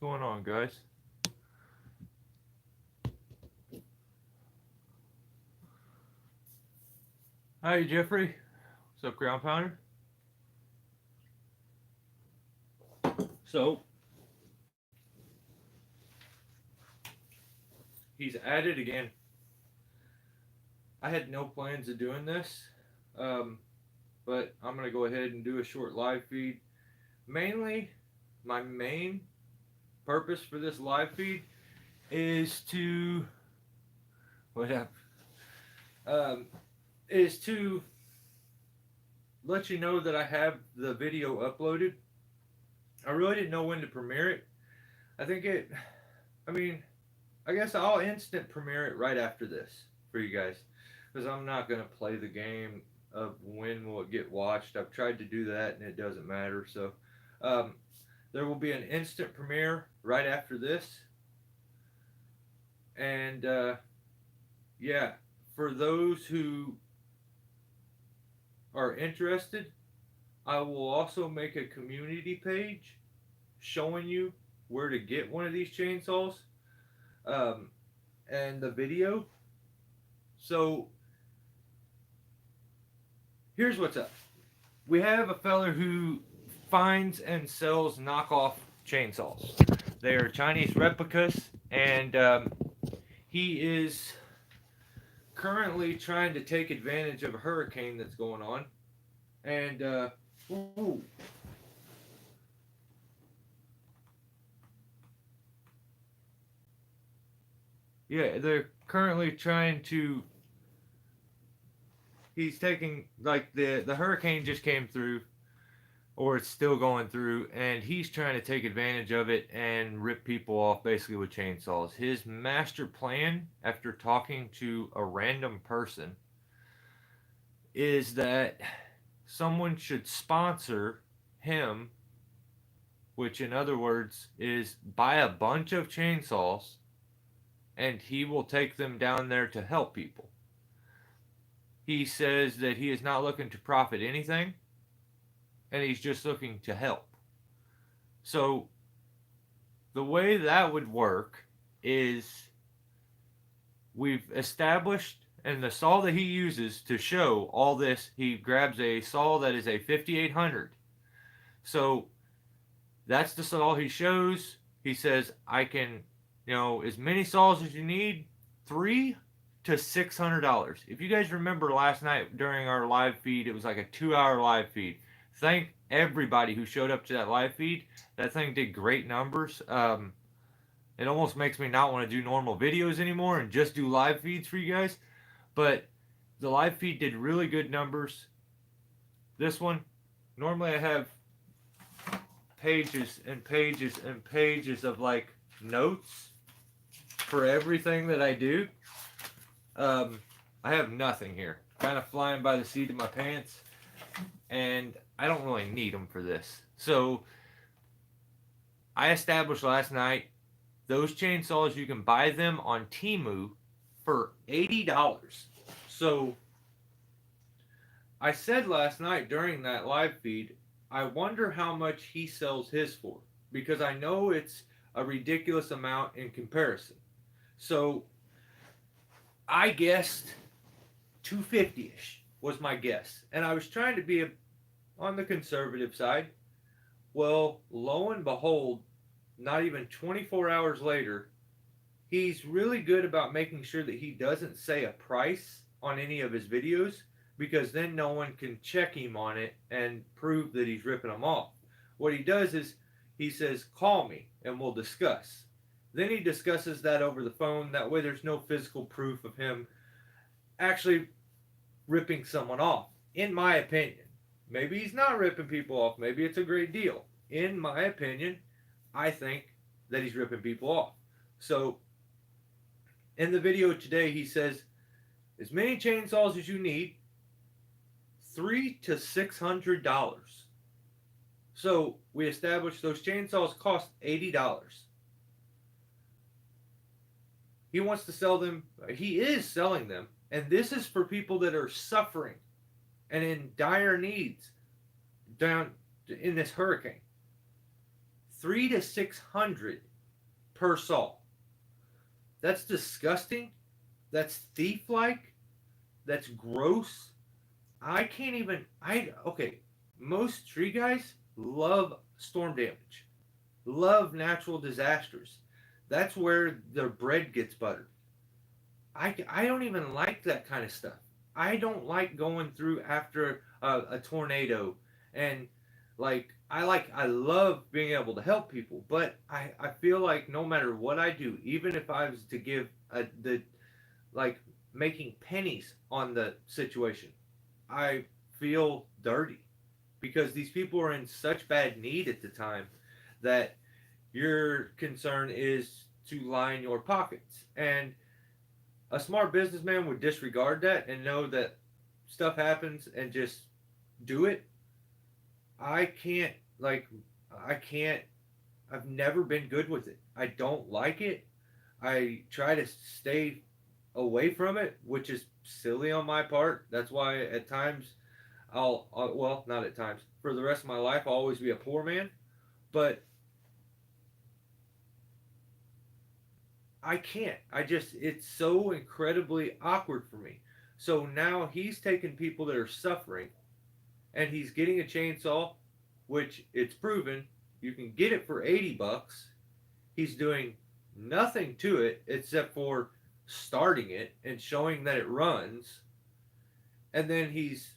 going on, guys? Hi, Jeffrey. What's up, Ground Pounder? So, he's at it again. I had no plans of doing this, um, but I'm going to go ahead and do a short live feed. Mainly, my main purpose for this live feed is to what happened? Um, is to let you know that I have the video uploaded. I really didn't know when to premiere it. I think it. I mean, I guess I'll instant premiere it right after this for you guys, because I'm not gonna play the game of when will it get watched. I've tried to do that and it doesn't matter. So um, there will be an instant premiere right after this, and yeah, for those who are interested, I will also make a community page showing you where to get one of these chainsaws, um, and the video. So here's what's up. We have a feller who finds and sells knockoff chainsaws. They are Chinese replicas, and he is currently trying to take advantage of a hurricane that's going on. And ooh, yeah, they're currently trying to. He's taking, like, the hurricane just came through, or it's still going through, and he's trying to take advantage of it and rip people off basically with chainsaws. His master plan, after talking to a random person, is that someone should sponsor him, which in other words is buy a bunch of chainsaws and he will take them down there to help people. He says that he is not looking to profit anything, and he's just looking to help. So the way that would work is we've established, and the saw that he uses to show all this, he grabs a saw that is a 5800. So that's the saw he shows. He says, I can, as many saws as you need, $300 to $600. If you guys remember last night during our live feed, it was like a 2 hour live feed. Thank everybody who showed up to that live feed. That thing did great numbers. It almost makes me not want to do normal videos anymore and just do live feeds for you guys. But the live feed did really good numbers. This one, normally I have pages and pages and pages of like notes for everything that I do. I have nothing here. Kind of flying by the seat of my pants. And I don't really need them for this. So I established last night, those chainsaws, you can buy them on Temu for $80. So I said last night during that live feed, I wonder how much he sells his for, because I know it's a ridiculous amount in comparison. So I guessed 250-ish was my guess, and I was trying to be on the conservative side. Well, lo and behold, not even 24 hours later, he's really good about making sure that he doesn't say a price on any of his videos, because then no one can check him on it and prove that he's ripping them off. What he does is he says, call me and we'll discuss. Then he discusses that over the phone. That way there's no physical proof of him actually ripping someone off, in my opinion. Maybe he's not ripping people off. Maybe it's a great deal. In my opinion, I think that he's ripping people off. So in the video today, he says, as many chainsaws as you need, $300 to $600. So we established those chainsaws cost $80. He wants to sell them. He is selling them. And this is for people that are suffering and in dire needs down in this hurricane. $300 to $600 per saw. That's disgusting. That's thief like. That's gross. I can't even. I okay. Most tree guys love storm damage, love natural disasters. That's where their bread gets buttered. I don't even like that kind of stuff. I don't like going through after a tornado, and I love being able to help people, but I feel like no matter what I do, even if I was to give the like making pennies on the situation, I feel dirty because these people are in such bad need at the time that your concern is to line your pockets. And a smart businessman would disregard that and know that stuff happens and just do it. I can't, like, I can't, I've never been good with it. I don't like it. I try to stay away from it, which is silly on my part. That's why at times well, not at times. For the rest of my life, I'll always be a poor man. But I can't. It's so incredibly awkward for me. So now he's taking people that are suffering and he's getting a chainsaw, which it's proven you can get it for $80. He's doing nothing to it except for starting it and showing that it runs. And then he's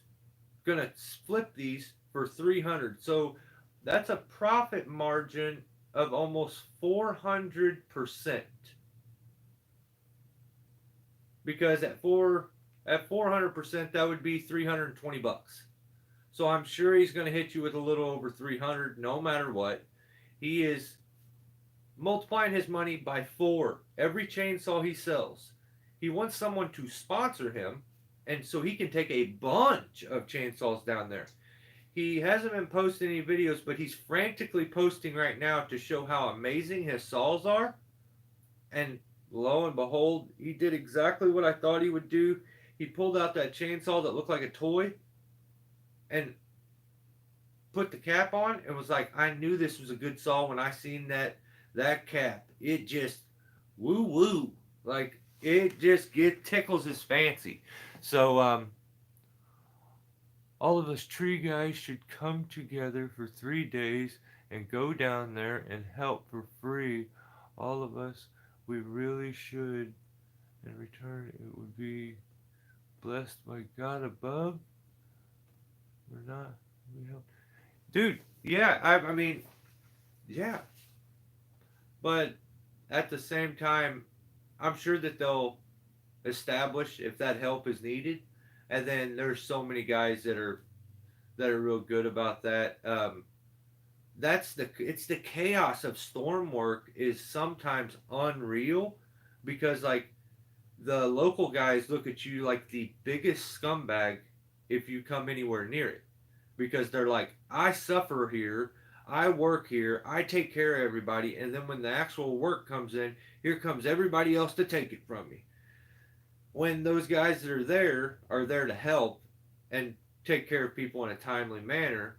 gonna flip these for 300. So that's a profit margin of almost 400%. Because at 400% that would be $320. So I'm sure he's going to hit you with a little over 300 no matter what. He is multiplying his money by 4 every chainsaw he sells. He wants someone to sponsor him and so he can take a bunch of chainsaws down there. He hasn't been posting any videos, but he's frantically posting right now to show how amazing his saws are. And lo and behold, he did exactly what I thought he would do. He pulled out that chainsaw that looked like a toy and put the cap on and was like, I knew this was a good saw when I seen that cap. It just woo woo. Like it just tickles his fancy. So all of us tree guys should come together for 3 days and go down there and help for free. All of us, we really should. In return, it would be blessed by God above. We're not. We help. Dude, yeah, I mean, yeah. But at the same time, I'm sure that they'll establish if that help is needed. And then there's so many guys that are real good about that. It's the chaos of storm work is sometimes unreal because like the local guys look at you like the biggest scumbag if you come anywhere near it because they're like, I suffer here, I work here, I take care of everybody, and then when the actual work comes in, here comes everybody else to take it from me. When those guys that are there to help and take care of people in a timely manner,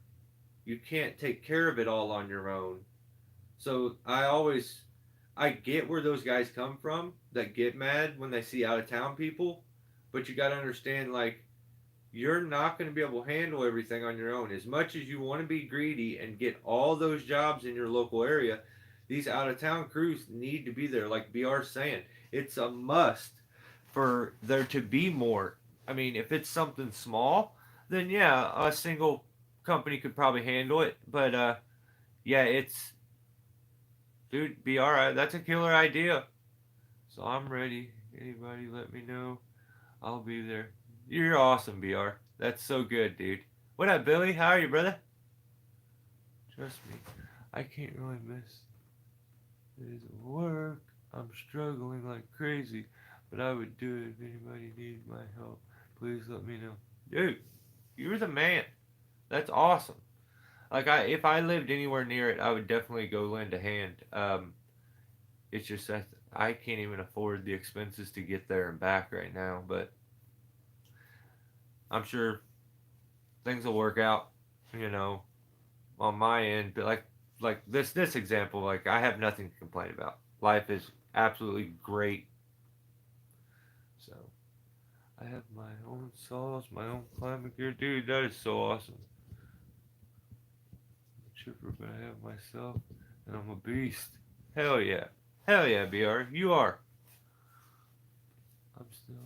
you can't take care of it all on your own. So I get where those guys come from that get mad when they see out of town people, but you got to understand like you're not going to be able to handle everything on your own. As much as you want to be greedy and get all those jobs in your local area, these out of town crews need to be there. Like BR's saying, it's a must for there to be more. I mean, if it's something small, then yeah, a single company could probably handle it. But yeah, it's dude, BR, that's a killer idea. So I'm ready. Anybody, let me know. I'll be there. You're awesome, BR. That's so good, dude. What up, Billy? How are you, brother? Trust me, I can't really miss his work. I'm struggling like crazy, but I would do it if anybody needs my help. Please let me know. Dude, you're the man. That's awesome. Like if I lived anywhere near it, I would definitely go lend a hand. It's just that I can't even afford the expenses to get there and back right now, but I'm sure things will work out, you know, on my end. But like this example, like I have nothing to complain about. life is absolutely great. So I have my own saws, my own climbing gear. Dude, that is so awesome. Chipper, but I have myself, and I'm a beast. Hell yeah. Hell yeah, BR. You are. I'm still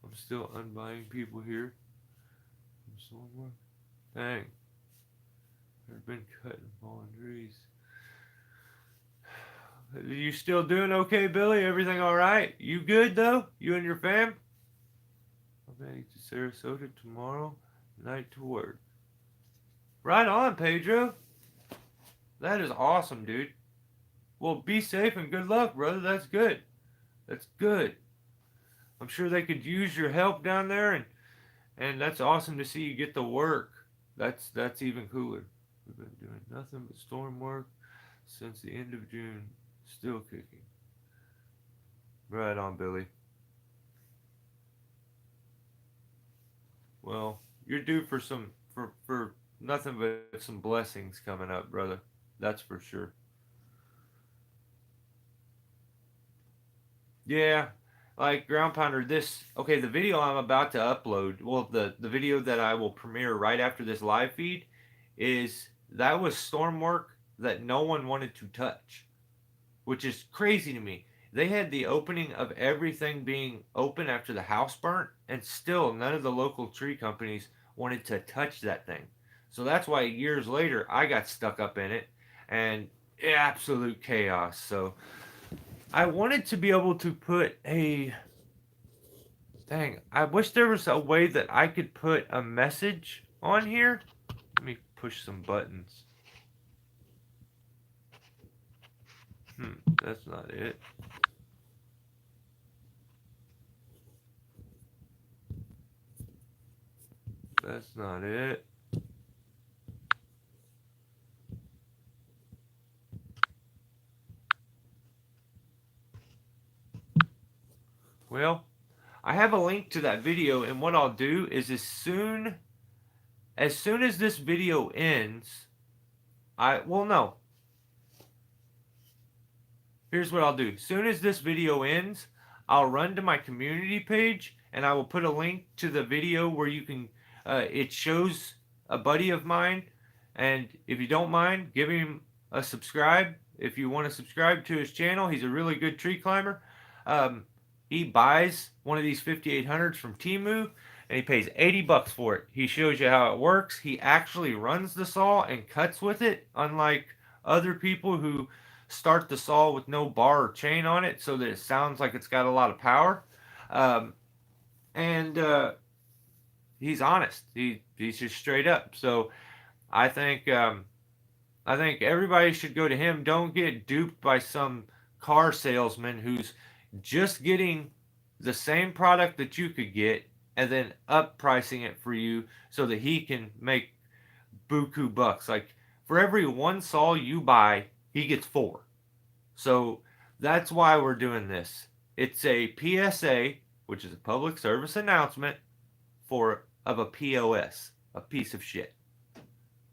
I'm still unbuying people here. I'm somewhere. Dang. I've been cutting fallen trees. You still doing okay, Billy? Everything alright? You good though? You and your fam? I'm heading to Sarasota tomorrow night to work. Right on, Pedro. That is awesome, dude. Well, be safe and good luck, brother. That's good. That's good. I'm sure they could use your help down there, and that's awesome to see you get to work. That's even cooler. We've been doing nothing but storm work since the end of June. Still kicking. Right on, Billy. Well, you're due for for nothing but some blessings coming up, brother. That's for sure. Yeah, like Ground Pounder, this okay, the video I'm about to upload, well the video that I will premiere right after this live feed is that was storm work that no one wanted to touch, which is crazy to me. They had the opening of everything being open after the house burnt, and still none of the local tree companies wanted to touch that thing. So that's why years later I got stuck up in it and absolute chaos. So I wanted to be able to put a dang. I wish there was a way that I could put a message on here. Let me push some buttons. That's not it. That's not it. Well, I have a link to that video, and what I'll do is as soon as this video ends, no. Here's what I'll do. As soon as this video ends, I'll run to my community page and I will put a link to the video where you can it shows a buddy of mine, and if you don't mind, give him a subscribe. If you want to subscribe to his channel, he's a really good tree climber. Um, he buys one of these 5800s from Temu and he pays 80 bucks for it. He shows you how it works. He actually runs the saw and cuts with it, unlike other people who start the saw with no bar or chain on it so that it sounds like it's got a lot of power. Um, and he's honest. He's just straight up. So I think I think everybody should go to him. Don't get duped by some car salesman who's just getting the same product that you could get and then up pricing it for you so that he can make buku bucks. Like for every one saw you buy, he gets four. So that's why we're doing this. It's a P.S.A, which is a public service announcement for of a P.O.S, a piece of shit.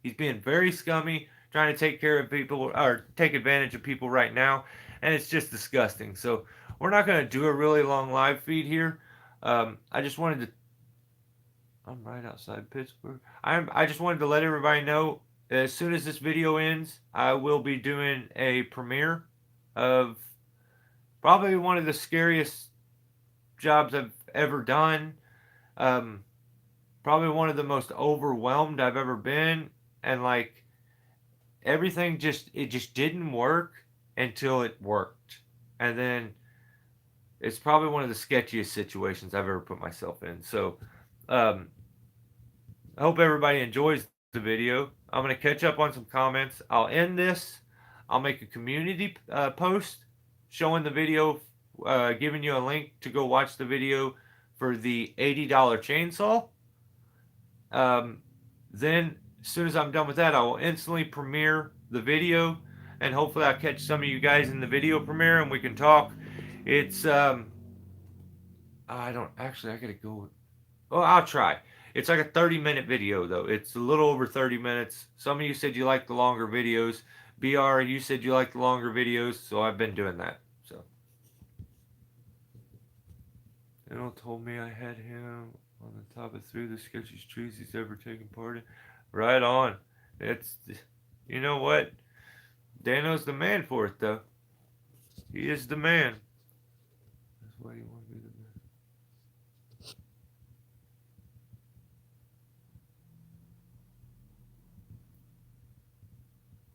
He's being very scummy, trying to take care of people or take advantage of people right now, and it's just disgusting. So we're not going to do a really long live feed here. I just wanted to. I'm right outside Pittsburgh. I just wanted to let everybody know as soon as this video ends, I will be doing a premiere of probably one of the scariest jobs I've ever done. Um, Probably one of the most overwhelmed I've ever been, and like everything just didn't work until it worked, and then it's probably one of the sketchiest situations I've ever put myself in. So, um, I hope everybody enjoys the video. I'm gonna catch up on some comments. I'll end this. I'll make a community post showing the video, giving you a link to go watch the video for the $80 chainsaw. Um, then, as soon as I'm done with that, I will instantly premiere the video, and hopefully, I'll catch some of you guys in the video premiere, and we can talk. It's I don't actually. I gotta go. Oh, I'll try. It's like a 30-minute video though. It's a little over 30 minutes. Some of you said you like the longer videos. BR, you said you like the longer videos, so I've been doing that. So they all told me I had him on the top of 3 of the sketchiest trees he's ever taken part in. Right on. It's, you know what? Dano's the man for it though. He is the man. That's why you want to be the man.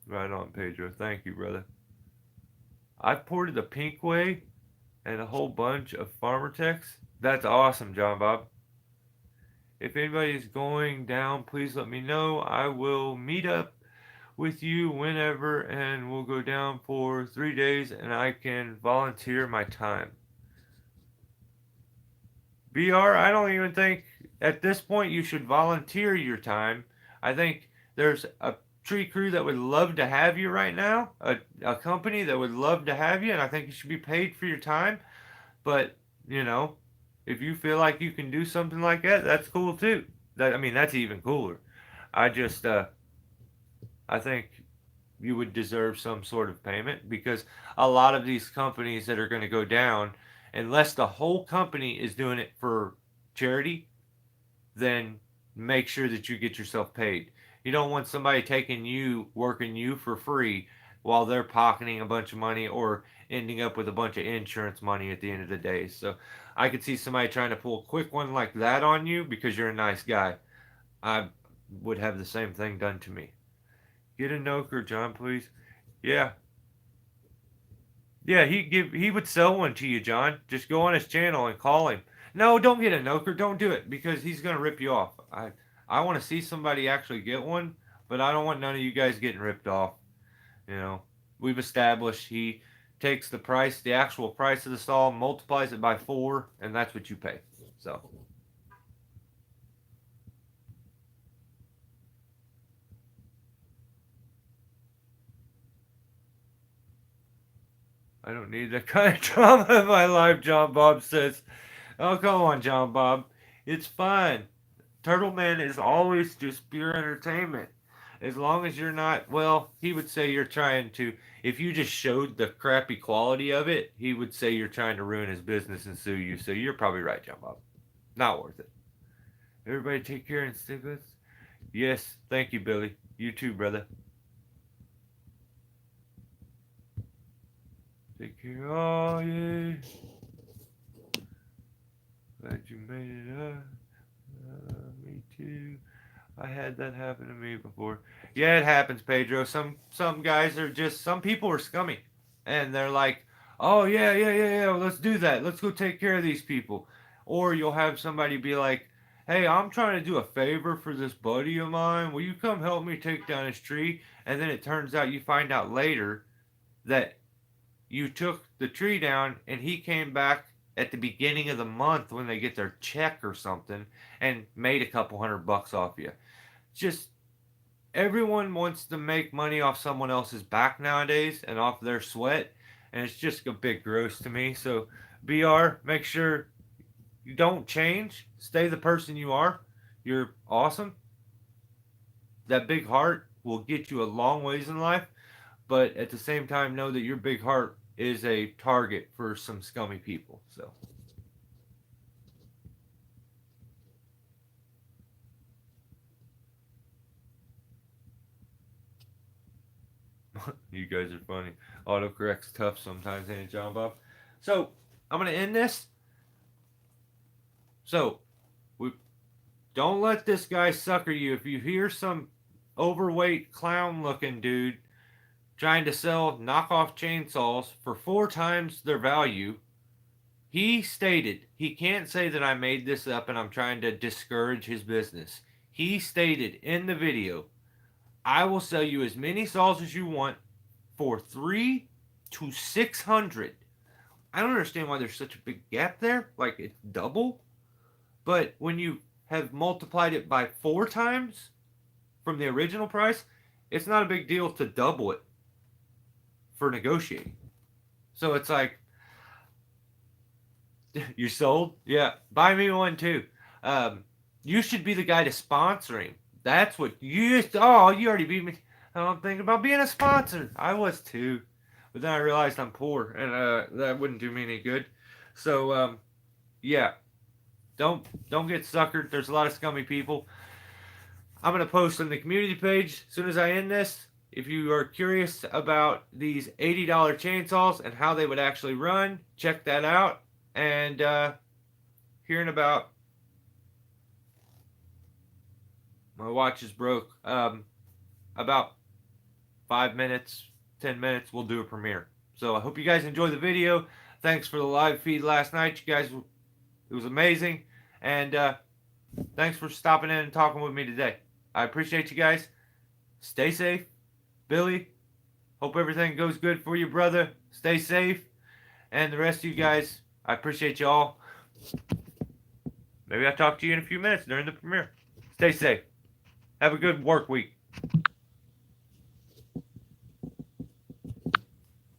Right on, Pedro. Thank you, brother. I've ported the Pink Way and a whole bunch of Farmer Techs. That's awesome, John Bob. If anybody's going down, please let me know. I will meet up with you whenever and we'll go down for 3 days and I can volunteer my time. BR, I don't even think at this point you should volunteer your time. I think there's a tree crew that would love to have you right now, a company that would love to have you, and I think you should be paid for your time. But, you know, if you feel like you can do something like that, that's cool too. I mean, that's even cooler. I just, I think you would deserve some sort of payment because a lot of these companies that are going to go down, unless the whole company is doing it for charity, then make sure that you get yourself paid. You don't want somebody taking you, working you for free while they're pocketing a bunch of money or ending up with a bunch of insurance money at the end of the day. So I could see somebody trying to pull a quick one like that on you because you're a nice guy. I would have the same thing done to me. Get a Noker, John, please. Yeah. Yeah, he would sell one to you, John. Just go on his channel and call him. No, don't get a Noker. Don't do it because he's gonna rip you off. I want to see somebody actually get one, but I don't want none of you guys getting ripped off. You know, we've established he takes the price, the actual price of the stall, multiplies it by 4, and that's what you pay. So. I don't need that kind of drama in my life, John Bob says. Oh, come on, John Bob. It's fine. Turtle Man is always just pure entertainment. As long as you're not, well, he would say you're trying to, if you just showed the crappy quality of it, he would say you're trying to ruin his business and sue you. So you're probably right, John Bob. Not worth it. Everybody take care and stay blessed. Yes, thank you, Billy. You too, brother. Take care. Oh, yeah. Glad you made it up. Me too. I had that happen to me before. Yeah, it happens, Pedro. Some guys are just some people are scummy, and they're like, "Oh yeah. Let's do that. Let's go take care of these people." Or you'll have somebody be like, "Hey, I'm trying to do a favor for this buddy of mine. Will you come help me take down his tree?" And then it turns out you find out later that you took the tree down and he came back at the beginning of the month when they get their check or something and made a couple $100 off you. Just everyone wants to make money off someone else's back nowadays and off their sweat, and it's just a bit gross to me. So BR, make sure you don't change. Stay the person you are. You're awesome. That big heart will get you a long ways in life, but at the same time know that your big heart is a target for some scummy people. So you guys are funny. Autocorrect's tough sometimes, ain't it, John Bob? So I'm gonna end this. So we don't let this guy sucker you. If you hear some overweight clown-looking dude trying to sell knockoff chainsaws for 4 times their value, he stated, he can't say that I made this up and I'm trying to discourage his business. He stated in the video, I will sell you as many saws as you want for 3 to 600. I don't understand why there's such a big gap there. Like it's double. But when you have multiplied it by 4 times from the original price, it's not a big deal to double it for negotiating. So it's like, you sold? Yeah, buy me one too. You should be the guy to sponsor him. That's what you oh, you already beat me. Oh, I'm thinking about being a sponsor. I was too. But then I realized I'm poor and that wouldn't do me any good. So yeah, don't get suckered. There's a lot of scummy people. I'm gonna post on the community page as soon as I end this. If you are curious about these $80 chainsaws and how they would actually run, check that out. And here in about my watch is broke. About 5 minutes, 10 minutes, we'll do a premiere. So I hope you guys enjoyed the video. Thanks for the live feed last night, you guys. It was amazing, and thanks for stopping in and talking with me today. I appreciate you guys. Stay safe, Billy. Hope everything goes good for you, brother. Stay safe, and the rest of you guys. I appreciate you all. Maybe I'll talk to you in a few minutes during the premiere. Stay safe. Have a good work week.